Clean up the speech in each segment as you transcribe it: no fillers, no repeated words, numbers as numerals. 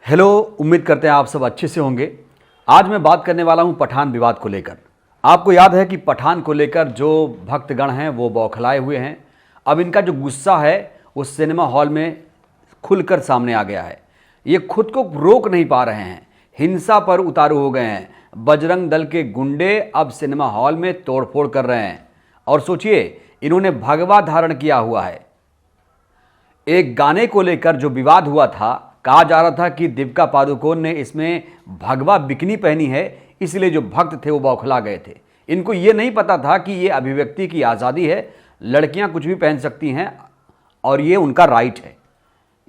Hello, उम्मीद करते हैं आप सब अच्छे से होंगे। आज मैं बात करने वाला हूं पठान विवाद को लेकर। आपको याद है कि पठान को लेकर जो भक्तगण हैं वो बौखलाए हुए हैं। अब इनका जो गुस्सा है उस सिनेमा हॉल में खुलकर सामने आ गया है। ये खुद को रोक नहीं पा रहे हैं, हिंसा पर उतारू हो गए हैं। बजरंग दल के गुंडे अब सिनेमा हॉल में तोड़फोड़ कर रहे हैं। और सोचिए, इन्होंने भगवा धारण किया हुआ है। एक गाने को लेकर जो विवाद हुआ था, कहा जा रहा था कि दीपिका पादुकोण ने इसमें भगवा बिकनी पहनी है, इसलिए जो भक्त थे वो बौखला गए थे। इनको ये नहीं पता था कि ये अभिव्यक्ति की आज़ादी है, लड़कियां कुछ भी पहन सकती हैं और ये उनका राइट है।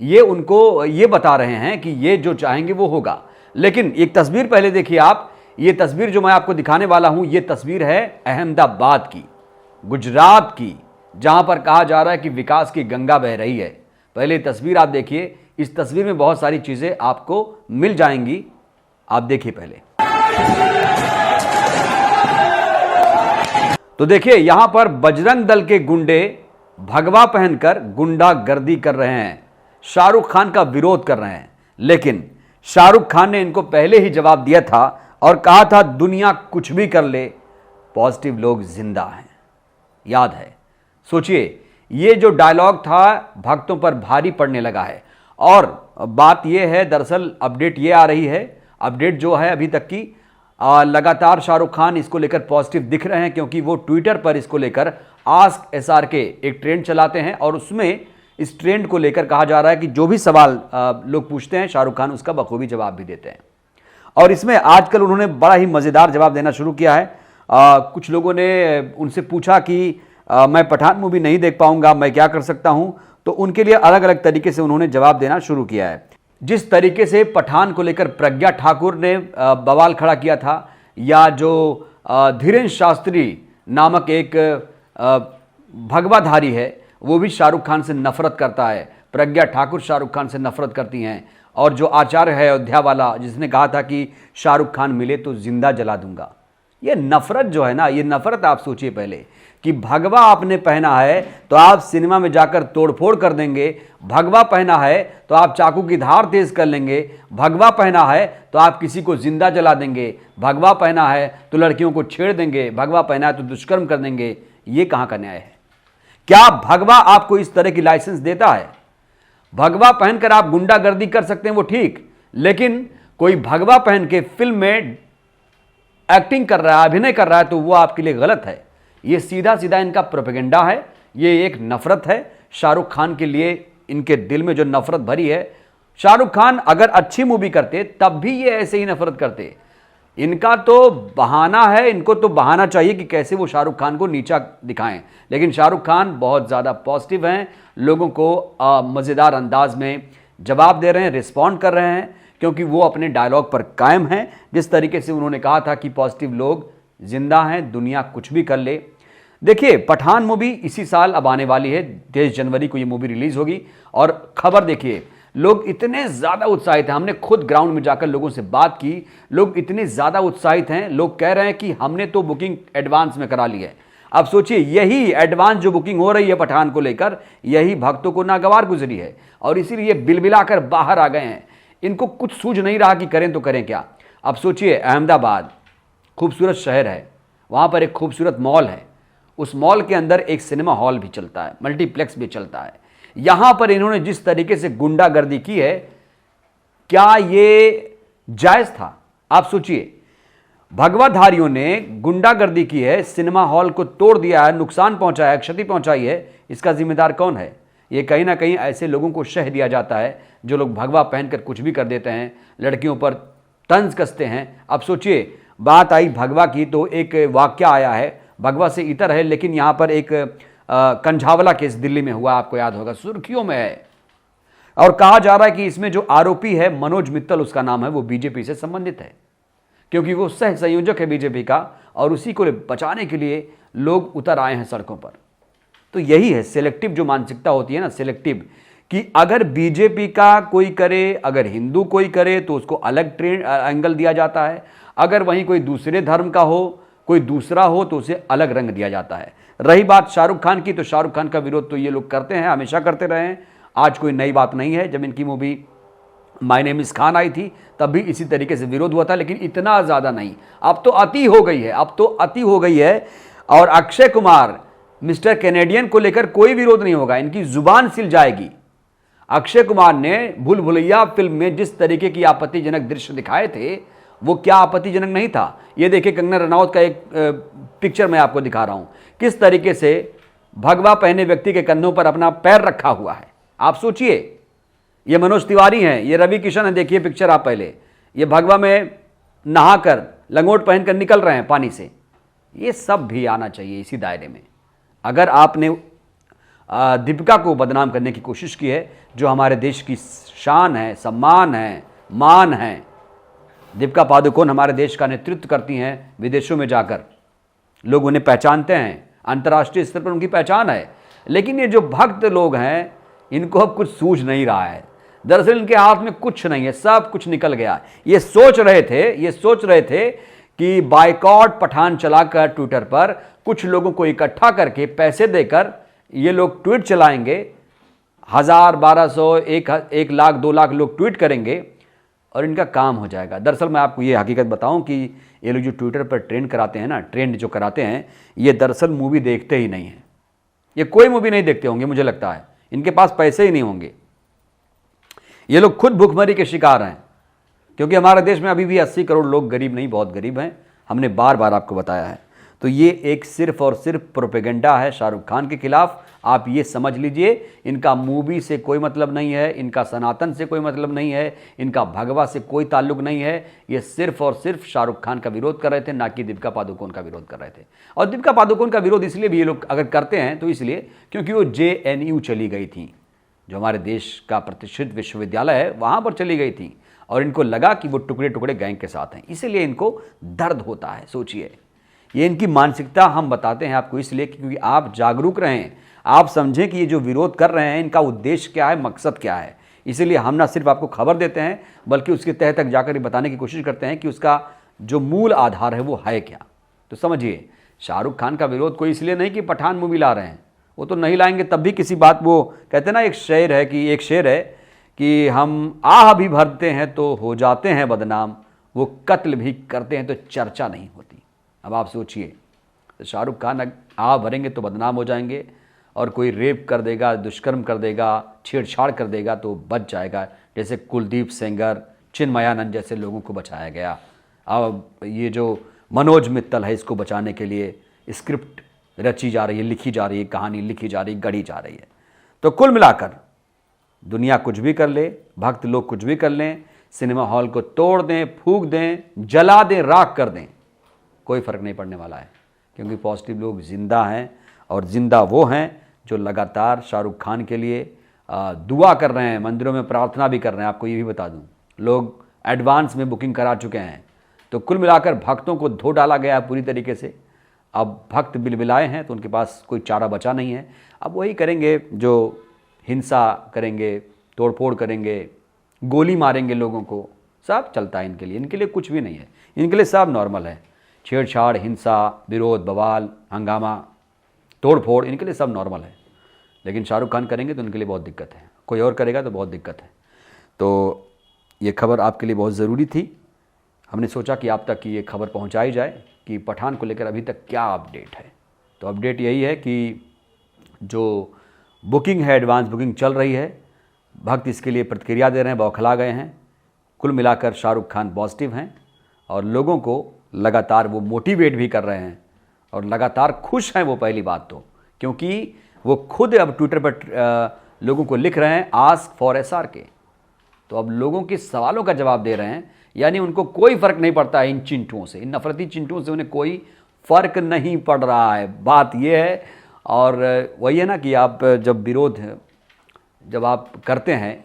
ये उनको ये बता रहे हैं कि ये जो चाहेंगे वो होगा। लेकिन एक तस्वीर पहले देखिए आप। ये तस्वीर जो मैं आपको दिखाने वाला हूं, ये तस्वीर है अहमदाबाद की, गुजरात की, जहां पर कहा जा रहा है कि विकास की गंगा बह रही है। पहले तस्वीर आप देखिए। इस तस्वीर में बहुत सारी चीजें आपको मिल जाएंगी, आप देखिए पहले। तो देखिए, यहां पर बजरंग दल के गुंडे भगवा पहनकर गुंडागर्दी कर रहे हैं, शाहरुख खान का विरोध कर रहे हैं। लेकिन शाहरुख खान ने इनको पहले ही जवाब दिया था और कहा था दुनिया कुछ भी कर ले, पॉजिटिव लोग जिंदा हैं। याद है? सोचिए, ये जो डायलॉग था भक्तों पर भारी पड़ने लगा है। और बात यह है, दरअसल अपडेट ये आ रही है, अपडेट जो है अभी तक की, लगातार शाहरुख खान इसको लेकर पॉजिटिव दिख रहे हैं, क्योंकि वो ट्विटर पर इसको लेकर आस्क एसआरके एक ट्रेंड चलाते हैं और उसमें इस ट्रेंड को लेकर कहा जा रहा है कि जो भी सवाल लोग पूछते हैं शाहरुख खान उसका बखूबी जवाब भी देते हैं। और इसमें आजकल उन्होंने बड़ा ही मज़ेदार जवाब देना शुरू किया है। कुछ लोगों ने उनसे पूछा कि मैं पठान मूवी नहीं देख पाऊंगा, मैं क्या कर सकता हूं? तो उनके लिए अलग अलग तरीके से उन्होंने जवाब देना शुरू किया है। जिस तरीके से पठान को लेकर प्रज्ञा ठाकुर ने बवाल खड़ा किया था, या जो धीरेन्द्र शास्त्री नामक एक भगवाधारी है, वो भी शाहरुख खान से नफरत करता है। प्रज्ञा ठाकुर शाहरुख खान से नफरत करती हैं। और जो आचार्य है अयोध्या वाला, जिसने कहा था कि शाहरुख खान मिले तो जिंदा जला दूंगा, ये नफरत जो है ना, ये नफरत आप सोचिए पहले कि भगवा आपने पहना है तो आप सिनेमा में जाकर तोड़फोड़ कर देंगे, भगवा पहना है तो आप चाकू की धार तेज कर लेंगे, भगवा पहना है तो आप किसी को जिंदा जला देंगे, भगवा पहना है तो लड़कियों को छेड़ देंगे, भगवा पहना है तो दुष्कर्म कर देंगे। ये कहां का न्याय है? क्या भगवा आपको इस तरह की लाइसेंस देता है? भगवा पहनकर आप गुंडागर्दी कर सकते हैं, वो ठीक, लेकिन कोई भगवा पहन के फिल्म में एक्टिंग कर रहा है, अभिनय कर रहा है, तो वो आपके लिए गलत है। ये सीधा सीधा इनका प्रोपेगेंडा है, ये एक नफरत है शाहरुख खान के लिए। इनके दिल में जो नफरत भरी है, शाहरुख खान अगर अच्छी मूवी करते तब भी ये ऐसे ही नफरत करते। इनका तो बहाना है, इनको तो बहाना चाहिए कि कैसे वो शाहरुख खान को नीचा दिखाएं। लेकिन शाहरुख खान बहुत ज़्यादा पॉजिटिव हैं, लोगों को मज़ेदार अंदाज में जवाब दे रहे हैं, रिस्पॉन्ड कर रहे हैं, क्योंकि वो अपने डायलॉग पर कायम हैं। जिस तरीके से उन्होंने कहा था कि पॉजिटिव लोग जिंदा हैं, दुनिया कुछ भी कर ले। देखिए, पठान मूवी इसी साल अब आने वाली है, 23 जनवरी को ये मूवी रिलीज होगी। और खबर देखिए, लोग इतने ज़्यादा उत्साहित हैं, हमने खुद ग्राउंड में जाकर लोगों से बात की, लोग इतने ज़्यादा उत्साहित हैं, लोग कह रहे हैं कि हमने तो बुकिंग एडवांस में करा ली है। अब सोचिए, यही एडवांस जो बुकिंग हो रही है पठान को लेकर, यही भक्तों को नागवार गुजरी है और इसीलिए बिलबिलाकर बाहर आ गए हैं। इनको कुछ सूझ नहीं रहा कि करें तो करें क्या। अब सोचिए, अहमदाबाद खूबसूरत शहर है, वहाँ पर एक खूबसूरत मॉल है, उस मॉल के अंदर एक सिनेमा हॉल भी चलता है, मल्टीप्लेक्स भी चलता है। यहाँ पर इन्होंने जिस तरीके से गुंडागर्दी की है, क्या ये जायज़ था? आप सोचिए, भगवाधारियों ने गुंडागर्दी की है, सिनेमा हॉल को तोड़ दिया है, नुकसान पहुंचाया है, क्षति पहुंचाई है, इसका जिम्मेदार कौन है? ये कहीं ना कहीं ऐसे लोगों को शह दिया जाता है जो लोग भगवा पहनकर कुछ भी कर देते हैं, लड़कियों पर तंज कसते हैं। अब सोचिए, बात आई भगवा की तो एक वाक्य आया है, भगवा से इतर है, लेकिन यहाँ पर एक कंझावला केस दिल्ली में हुआ, आपको याद होगा, सुर्खियों में है। और कहा जा रहा है कि इसमें जो आरोपी है, मनोज मित्तल उसका नाम है, वो बीजेपी से संबंधित है, क्योंकि वो सह संयोजक है बीजेपी का, और उसी को बचाने के लिए लोग उतर आए हैं सड़कों पर। तो यही है सिलेक्टिव जो मानसिकता होती है ना, सिलेक्टिव, कि अगर बीजेपी का कोई करे, अगर हिंदू कोई करे तो उसको अलग ट्रेंड एंगल दिया जाता है, अगर वहीं कोई दूसरे धर्म का हो, कोई दूसरा हो, तो उसे अलग रंग दिया जाता है। रही बात शाहरुख खान की, तो शाहरुख खान का विरोध तो ये लोग करते हैं, हमेशा करते रहे हैं, आज कोई नई बात नहीं है। जब इनकी movie my name is Khan आई थी तब भी इसी तरीके से विरोध हुआ था, लेकिन इतना ज़्यादा नहीं। अब तो अति हो गई है, अब तो अति हो गई है। और अक्षय कुमार मिस्टर कैनेडियन को लेकर कोई विरोध नहीं होगा, इनकी जुबान सिल जाएगी। अक्षय कुमार ने भूल भुलैया फिल्म में जिस तरीके की आपत्तिजनक दृश्य दिखाए थे वो क्या आपत्तिजनक नहीं था। ये देखिए कंगना रनौत का एक पिक्चर मैं आपको दिखा रहा हूं, किस तरीके से भगवा पहने व्यक्ति के कंधों पर अपना पैर रखा हुआ है। आप सोचिए, ये मनोज तिवारी हैं, ये रवि किशन है, देखिए पिक्चर आप पहले, ये भगवा में नहाकर लंगोट पहनकर निकल रहे हैं पानी से। ये सब भी आना चाहिए इसी दायरे में। अगर आपने दीपिका को बदनाम करने की कोशिश की है, जो हमारे देश की शान है, सम्मान है, मान है, दीपिका पादुकोण हमारे देश का नेतृत्व करती हैं विदेशों में जाकर, लोग उन्हें पहचानते हैं, अंतर्राष्ट्रीय स्तर पर उनकी पहचान है। लेकिन ये जो भक्त लोग हैं इनको अब कुछ सूझ नहीं रहा है। दरअसल इनके हाथ में कुछ नहीं है, सब कुछ निकल गया। ये सोच रहे थे कि बायकॉट पठान चलाकर ट्विटर पर कुछ लोगों को इकट्ठा करके पैसे देकर ये लोग ट्वीट चलाएंगे, 1000, 1200, 1 लाख, 2 लाख लोग ट्वीट करेंगे और इनका काम हो जाएगा। दरअसल मैं आपको ये हकीकत बताऊं कि ये लोग जो ट्विटर पर ट्रेंड कराते हैं ना, ट्रेंड जो कराते हैं, ये दरअसल मूवी देखते ही नहीं हैं। ये कोई मूवी नहीं देखते होंगे, मुझे लगता है इनके पास पैसे ही नहीं होंगे। ये लोग खुद भूखमरी के शिकार हैं, क्योंकि हमारे देश में अभी भी 80 करोड़ लोग गरीब नहीं, बहुत गरीब हैं। हमने बार बार आपको बताया है। तो ये एक सिर्फ और सिर्फ प्रोपेगेंडा है शाहरुख खान के खिलाफ। आप ये समझ लीजिए, इनका मूवी से कोई मतलब नहीं है, इनका सनातन से कोई मतलब नहीं है, इनका भगवा से कोई ताल्लुक नहीं है। ये सिर्फ और सिर्फ शाहरुख खान का विरोध कर रहे थे, ना कि दीपिका पादुकोण का विरोध कर रहे थे। और दीपिका पादुकोण का विरोध इसलिए भी ये लोग अगर करते हैं तो इसलिए क्योंकि वो JNU चली गई थी, जो हमारे देश का प्रतिष्ठित विश्वविद्यालय है, वहाँ पर चली गई थी और इनको लगा कि वो टुकड़े टुकड़े गैंग के साथ हैं, इसीलिए इनको दर्द होता है। सोचिए, ये इनकी मानसिकता हम बताते हैं आपको इसलिए क्योंकि आप जागरूक रहें, आप समझें कि ये जो विरोध कर रहे हैं इनका उद्देश्य क्या है, मकसद क्या है। इसीलिए हम ना सिर्फ आपको खबर देते हैं बल्कि उसके तह तक जाकर ये बताने की कोशिश करते हैं कि उसका जो मूल आधार है वो है क्या। तो समझिए, शाहरुख खान का विरोध कोई इसलिए नहीं कि पठान मूवी ला रहे हैं, वो तो नहीं लाएंगे तब भी किसी बात, वो कहते हैं ना, एक शेर है कि हम आह भी भरते हैं तो हो जाते हैं बदनाम, वो कत्ल भी करते हैं तो चर्चा नहीं होती। अब आप सोचिए, तो शाहरुख खान आह भरेंगे तो बदनाम हो जाएंगे, और कोई रेप कर देगा, दुष्कर्म कर देगा, छेड़छाड़ कर देगा तो बच जाएगा, जैसे कुलदीप सेंगर, चिन्मयानंद जैसे लोगों को बचाया गया। अब ये जो मनोज मित्तल है, इसको बचाने के लिए स्क्रिप्ट रची जा रही है, लिखी जा रही है, कहानी लिखी जा रही है, गढ़ी जा रही है। तो कुल मिलाकर दुनिया कुछ भी कर ले, भक्त लोग कुछ भी कर लें, सिनेमा हॉल को तोड़ दें, फूंक दें, जला दें, राख कर दें, कोई फ़र्क नहीं पड़ने वाला है, क्योंकि पॉजिटिव लोग जिंदा हैं। और ज़िंदा वो हैं जो लगातार शाहरुख खान के लिए दुआ कर रहे हैं, मंदिरों में प्रार्थना भी कर रहे हैं। आपको ये भी बता दूं, लोग एडवांस में बुकिंग करा चुके हैं। तो कुल मिलाकर भक्तों को धो डाला गया पूरी तरीके से। अब भक्त बिलबिलाए हैं तो उनके पास कोई चारा बचा नहीं है। अब वही करेंगे जो हिंसा करेंगे, तोड़फोड़ करेंगे, गोली मारेंगे लोगों को, सब चलता है इनके लिए। इनके लिए कुछ भी नहीं है, इनके लिए सब नॉर्मल है। छेड़छाड़, हिंसा, विरोध, बवाल, हंगामा, तोड़फोड़, इनके लिए सब नॉर्मल है। लेकिन शाहरुख खान करेंगे तो उनके लिए बहुत दिक्कत है, कोई और करेगा तो बहुत दिक्कत है। तो ये खबर आपके लिए बहुत ज़रूरी थी। हमने सोचा कि आप तक ये खबर पहुंचाई जाए कि पठान को लेकर अभी तक क्या अपडेट है। तो अपडेट यही है कि जो बुकिंग है, एडवांस बुकिंग चल रही है, भक्त इसके लिए प्रतिक्रिया दे रहे हैं, बौखला गए हैं। कुल मिलाकर शाहरुख खान पॉजिटिव हैं और लोगों को लगातार वो मोटिवेट भी कर रहे हैं और लगातार खुश हैं वो, पहली बात तो, क्योंकि वो खुद अब ट्विटर पर लोगों को लिख रहे हैं आस्क फॉर SRK। तो अब लोगों के सवालों का जवाब दे रहे हैं, यानी उनको कोई फ़र्क नहीं पड़ता है इन चिंटुओं से, इन नफरती चिंटुओं से उन्हें कोई फ़र्क नहीं पड़ रहा है। बात यह है, और वही है ना कि आप जब आप करते हैं,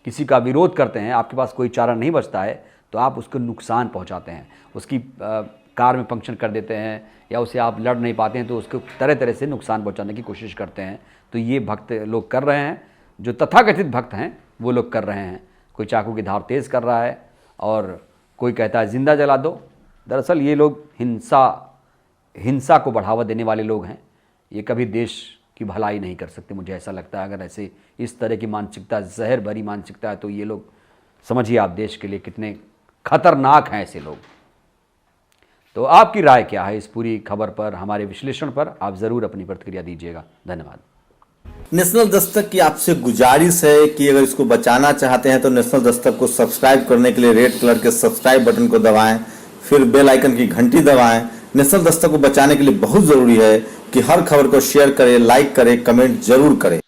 किसी का विरोध करते हैं, आपके पास कोई चारा नहीं बचता है तो आप उसको नुकसान पहुंचाते हैं, उसकी कार में पंक्चर कर देते हैं, या उसे आप लड़ नहीं पाते हैं तो उसको तरह तरह से नुकसान पहुंचाने की कोशिश करते हैं। तो ये भक्त लोग कर रहे हैं, जो तथाकथित भक्त हैं वो लोग कर रहे हैं। कोई चाकू की धार तेज़ कर रहा है और कोई कहता है जिंदा जला दो। दरअसल ये लोग हिंसा को बढ़ावा देने वाले लोग हैं। ये कभी देश की भलाई नहीं कर सकते, मुझे ऐसा लगता है। अगर ऐसे इस तरह की मानसिकता, जहर भरी मानसिकता है, तो ये लोग समझिए आप देश के लिए कितने खतरनाक हैं ऐसे लोग। तो आपकी राय क्या है इस पूरी खबर पर, हमारे विश्लेषण पर? आप जरूर अपनी प्रतिक्रिया दीजिएगा। धन्यवाद। नेशनल दस्तक की आपसे गुजारिश है कि अगर इसको बचाना चाहते हैं तो नेशनल दस्तक को सब्सक्राइब करने के लिए रेड कलर के सब्सक्राइब बटन को दबाएं, फिर बेल आइकन की घंटी दबाएं। नेशनल दस्तक को बचाने के लिए बहुत जरूरी है कि हर खबर को शेयर करें, लाइक करें, कमेंट जरूर करें।